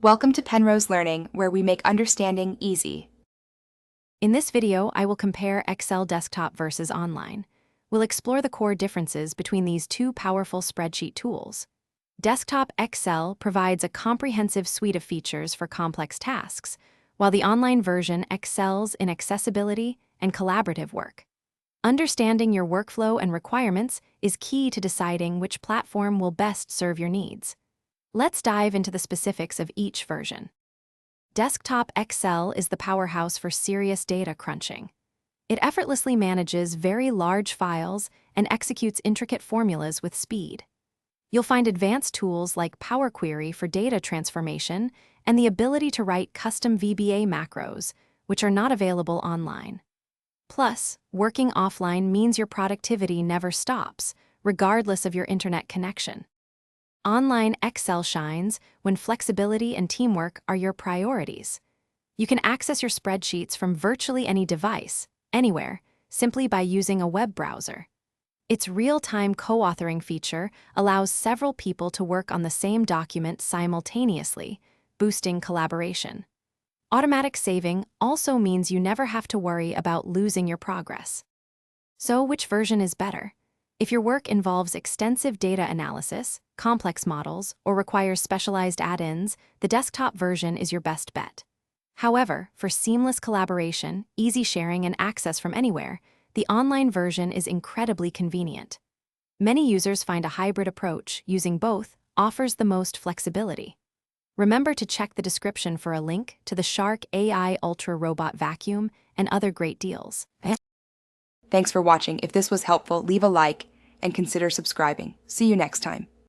Welcome to Penrose Learning, where we make understanding easy. In this video, I will compare Excel desktop versus online. We'll explore the core differences between these two powerful spreadsheet tools. Desktop Excel provides a comprehensive suite of features for complex tasks, while the online version excels in accessibility and collaborative work. Understanding your workflow and requirements is key to deciding which platform will best serve your needs. Let's dive into the specifics of each version. Desktop Excel is the powerhouse for serious data crunching. It effortlessly manages very large files and executes intricate formulas with speed. You'll find advanced tools like Power Query for data transformation and the ability to write custom VBA macros, which are not available online. Plus, working offline means your productivity never stops, regardless of your internet connection. Online Excel shines when flexibility and teamwork are your priorities. You can access your spreadsheets from virtually any device, anywhere, simply by using a web browser. Its real-time co-authoring feature allows several people to work on the same document simultaneously, boosting collaboration. Automatic saving also means you never have to worry about losing your progress. So, which version is better? If your work involves extensive data analysis, complex models, or requires specialized add-ins, the desktop version is your best bet. However, for seamless collaboration, easy sharing, and access from anywhere, the online version is incredibly convenient. Many users find a hybrid approach using both offers the most flexibility. Remember to check the description for a link to the Shark AI Ultra Robot Vacuum and other great deals. Thanks for watching. If this was helpful, leave a like and consider subscribing. See you next time.